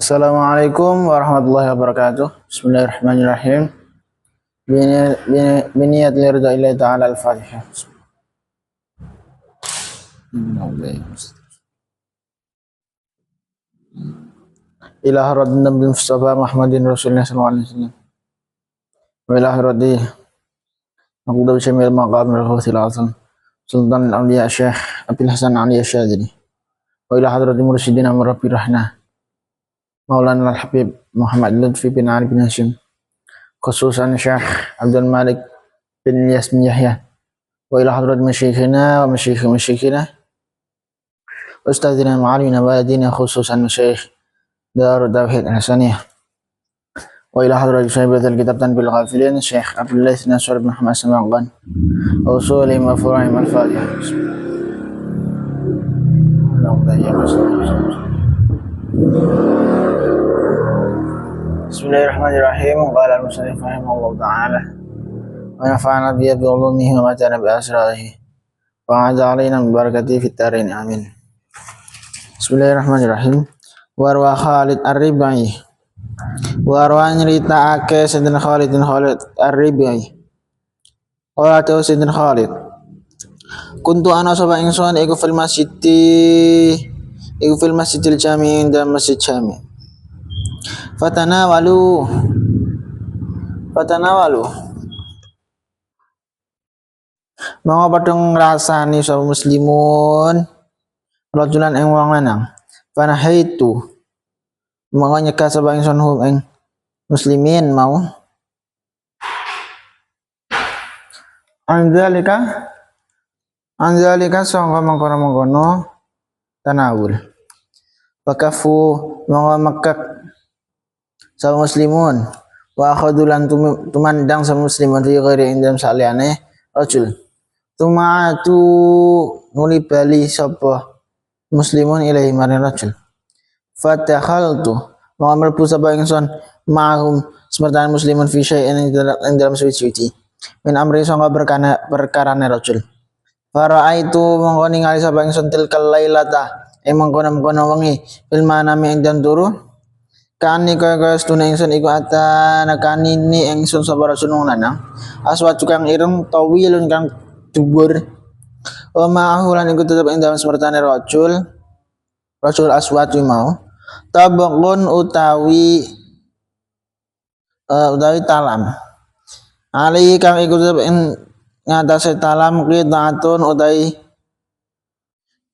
Assalamualaikum warahmatullahi wabarakatuh. Bismillahirrahmanirrahim. Biniyat liridaillahi ta'ala al-Fatihah. Ila haradin Nabi Mustafa Muhammadin Rasulullah sallallahu alaihi wasallam. Wa ila haradi Maqdam Syamil Maqam al-Ghawthil Azam Sultan al-Awliya Syekh Abil Hasan Ali Asyadili. Wa ila hadrati mursyidina Rabbi Rahna Maulana al-Habib Muhammad Lutfi bin Ali bin Hashim, khususan Syekh Abdul Malik bin Ilyas bin Yahya, wa ila hadrat masyayikhina wa masyayikhina ustadzina ma'alimina waladina, khususan masyayikh Darut Tauhid Al-Hasaniyah, wa ila hadrat sahibatul kitab Tanbihul Ghafilin Syekh Abdullah Nasr bin Muhammad Samarqand, usulim wa furu'im al-Fatihah. Bismillahirrahmanirrahim. Qala al-musannif rahimahullahu ta'ala wa nafa'ana bi ulumihi wa mata'ana bi asrarihi wa a'adha alaina bi barakatihi fit dharain amin. Bismillahirrahmanirrahim. Warwa Khalid Ar-Ribai, warwa nyeritaake Sayyidina Khalid Ar-Ribai. Qala ta Sayyidina Khalid, kuntu ana sapa ingsun iku fil masjidil jami' dalam masjid jami'. Fatanawalu mau padung ngrasani sapa muslimun rajulan ing wong lanang. Fanahaitu mau nyegah sapa ingsun hum ing muslimin mau anzalika sangka mangkono tanawul. Wakafu mau mekak sama muslimun wa akhadulan tumandang sama muslimun fi ghairi indam saliyane rajul tumatu nuli bali sapa muslimun ilahi maring rajul fatakhaltu wa mlebu sapa ingsun ma'hum semertane muslimun fi syai'in ing dalam suci min amri sangka perkarane rajul faraitu mongko ningali sapa ingsun tilkal lailata mengkono wengi bil manami ing dan turu kani kaya sedune ingsun iku nakani ni ingsun sapa rasulun lanang aswat kang ireng tawilun kang dhuwur wa ma'ahu lan iku tetep ing dalem semertane rajul aswat mau tabaqun utawi talam ali kang iku tetep ing ngatasé talam qidatun utawi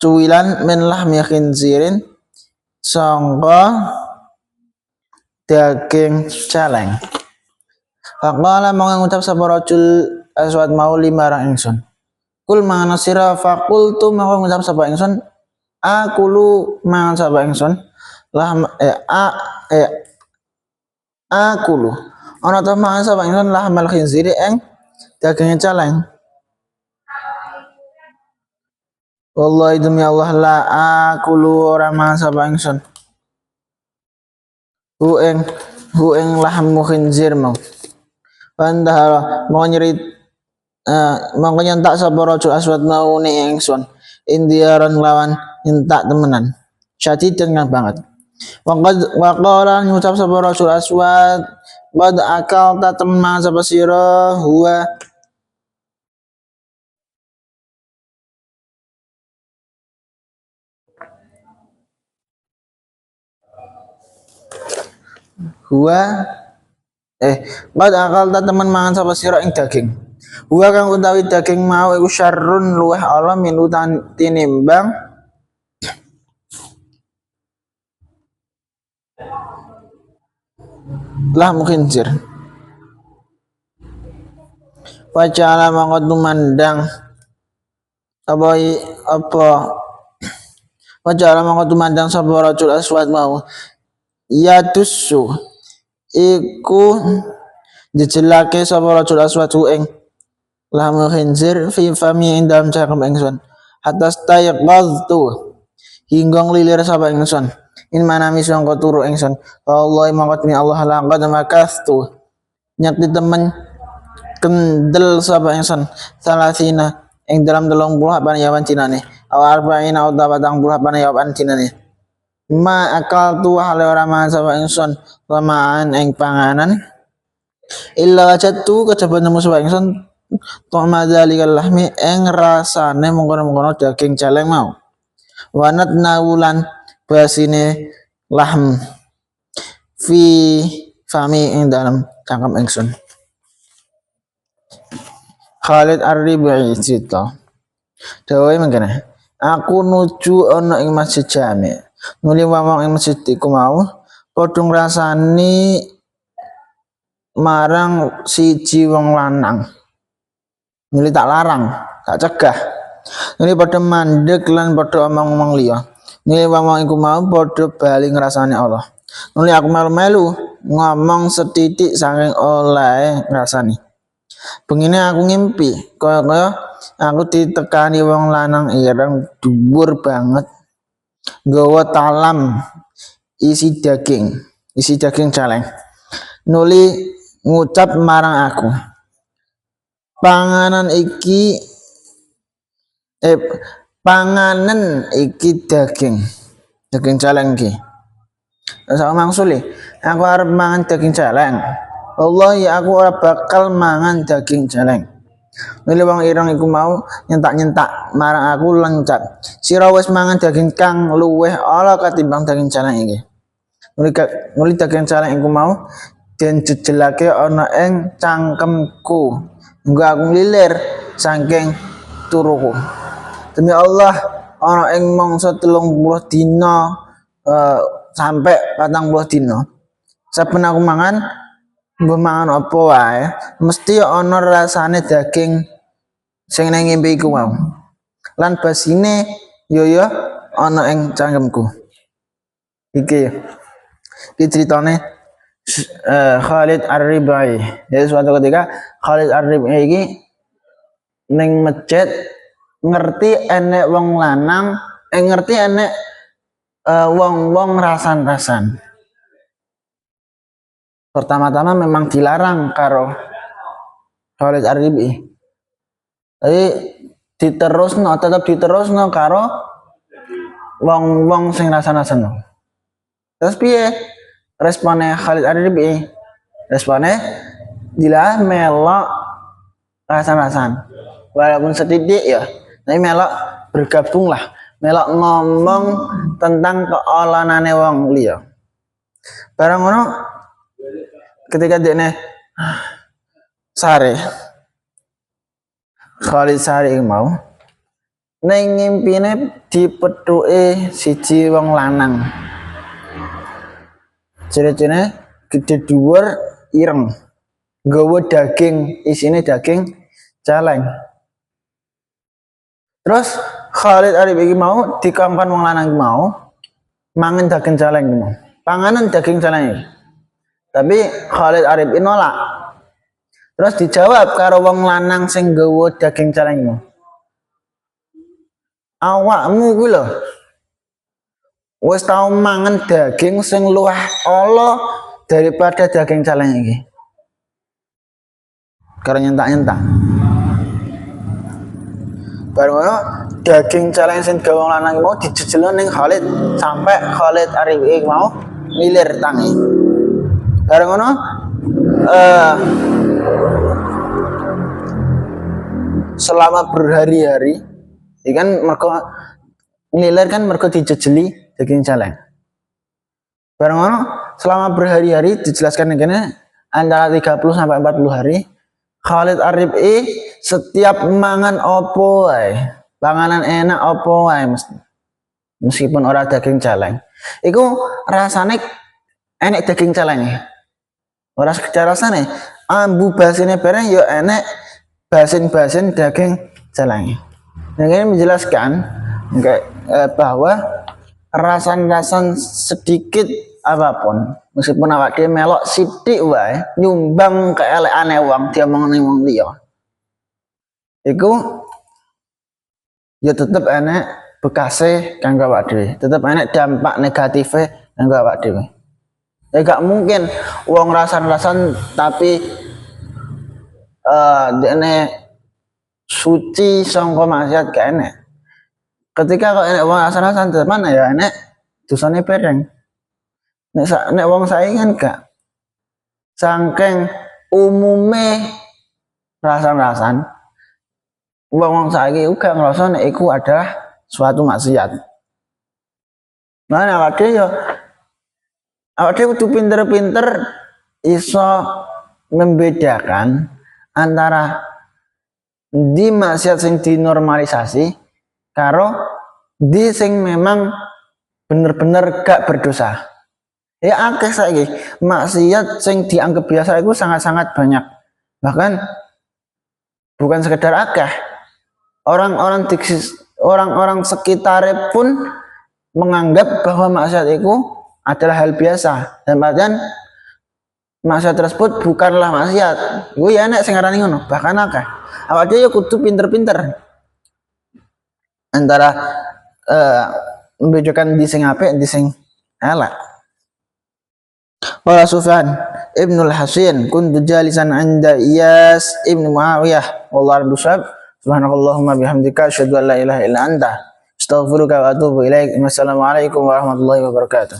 cuwilan min lahmi khinzirin sangka daging celeng. Faqala mongko ngucap sapa rajul aswad mau limarang ingsun. Kul mangan sira faqultu mongko ngucap sapa ingsun akulu mangan sapa ingsun akulu ana ta mangan sapa ingsun lahmal khinziri ing daging celeng. Wallahi demi Allah la akulu ora mangan sapa ingsun hu ing lahmu khinzir mau pandahara mau nyerit mongko nyentak sapa rajul aswad mau ni ingsun indiaran lawan nyentak temenan syadidan kang banget waqala ngucap sapa rajul aswad bad akal ta temen mangan sapa sira huwa qad akal ta temen mangan sapa sira ing daging huwa kang utawi daging mau iku syarrun luweh ala minutan tinimbang lah mukhinzir wajala mangko tumandang wajala mangko tumandang sapa rajul aswad mau ya tusu iku dijelake sapa rajul aswad ing lahmu khinzir fi fami ing dalam cangkem ingsun hatta stayqadtu hingga nglilir sapa ingsun in manami sangka turu ingsun wallahi mangko mi Allah laqad makastu nyakti temen kendel sapa ingsun salasina ing dalam 30 apa yawan cinane aw arba'ina aw 40 apa yawan cinane ma akal tu hale ora mangan sapa ingsun lamaan ing panganan illa wajadtu kejaba nemu sapa ingsun Toma dzalikal lahmi ing rasane mengkono-mengkono daging celeng mau. Wanat nawulan basine lahm fi fami ing dalam cangkem ingsun. Khalid Ar-Rib'i cerita. Dawe mengkene. Aku nuju ana ing masjid jami. Nuli wong ing masjid iku mau padha ngrasani marang siji wong lanang. Nuli tak larang, tak cegah. Nuli padha mandeg lan padha omong-omong liya. Nuli wong iku mau padha bali ngrasani Allah. Nuli aku melu-melu ngomong setitik saking oleh ngrasani. Bengine aku ngimpi, kaya aku ditekani wong lanang ireng dhuwur banget. Nggawa talam isi daging celeng. Nuli ngucap marang aku. Panganan iki daging celeng iki. Terus aku mangsuli, aku arep mangan daging celeng. Allah ya aku ora bakal mangan daging celeng. Nuli wong ireng iku mau nyentak-nyentak marang aku lencat. Sira wis mangan daging kang luweh ala katimbang daging celeng iki. Nuli daging celeng iku mau den jejelake ana ing cangkemku. Engko aku nglilir saking turuku. Demi Allah ana ing mangsa 30 dina sampai 40 dina. Saben aku mangan mbah mangan apa wae, mesti ana rasane daging sing nang ngimpi iku mau. Lan basine yo ana ing cangkemku. Iki ceritane Khalid Ar-Rib'i. Jadi suatu ketika Khalid Ar-Rib'i iki ning masjid ngerti enek wong lanang, ngerti enek wong-wong rasan-rasan. Pertama-tama memang dilarang karo Khalid Ar-Rib'i. Tapi tetap diterusno karo wong-wong sing rasan-rasan. Terus piye? Responnya Khalid Ar-Rib'i, responnya dia melok rasan-rasan walaupun sedikit ya, tapi melok bergabung lah, melok ngomong tentang keolanane wong liya. Barang ngono ketika dekne sare Khalid sare mau ning ngimpine dipethuke siji wong lanang. Ciri-cirine gede dhuwur ireng. Nggawa daging, isine daging celeng. Terus Khalid Ar-Rib'i mau dikongkon wong lanang mau mangan daging celeng mau. Panganan daging celeng iki. Tapi Khalid Ar-Rib'i nolak. Terus dijawab karo wong lanang sing nggawa daging celeng mau. Awakmu kuwi lho wis tau mangan daging sing luwih ala daripada daging celeng iki. Karo nyentak-nyentak. Bareng daging celeng sing gawe wong lanang mau dijejelo ning Khalid sampai Khalid Ar-Rib'i mau ngilir tangi. Bareng ngono selama berhari-hari ikan mergo ngilir kan mergo dijejeli daging celeng. Bareng ngono selama berhari-hari dijelaskan begini antara 30 sampai 40 hari Khalid Ar-Rib'i setiap mangan opo wae, panganan enak opo wae meskipun ora daging celeng. Iku rasane enek daging celeng. Ora sekedar rasane, ambu basine bareng yo enek basin-basin daging celeng. Ini menjelaskan bahwa rasan-rasan sedikit apapun meskipun awak dhewe melok sithik wae nyumbang keelekane wong diomongne wong liya iku ya tetep enek bekase kanggo awak dhewe, tetep enek dampak negative kanggo awak dhewe. Ya gak mungkin wong rasan-rasan tapi dene suci sangka maksiat gak enek. Ketika kok enek wong rasan-rasan mana ya enek dosane pereng. Nek wong saingan gak. Saking umume rasan-rasan wong saiki uga ngrasa nek iku adalah suatu maksiat. Nah, awake kudu pinter-pinter iso membedakan antara di maksiat sing dinormalisasi karo di sing memang bener-bener gak berdosa. Ya akeh saiki maksiat sing dianggap biasa itu sangat-sangat banyak. Bahkan bukan sekedar akeh. Orang-orang sekitar pun menganggap bahwa maksiat itu adalah hal biasa. Dan bahkan maksiat tersebut bukanlah maksiat. Gue ya enak sing ngarani ngono, bahkan akeh. Awake dhewe kudu pinter-pinter antara membedakan di sing apik di sing elek. Qala Sufyan Ibnul Hasin kuntu jalisan 'inda Iyas Ibnu Muawiyah wallahu a'lam. Subhanakallahumma bihamdika asyhadu an la ilaha illa anta astaghfiruka wa atubu ilaik. Wassalamualaikum warahmatullahi wabarakatuh.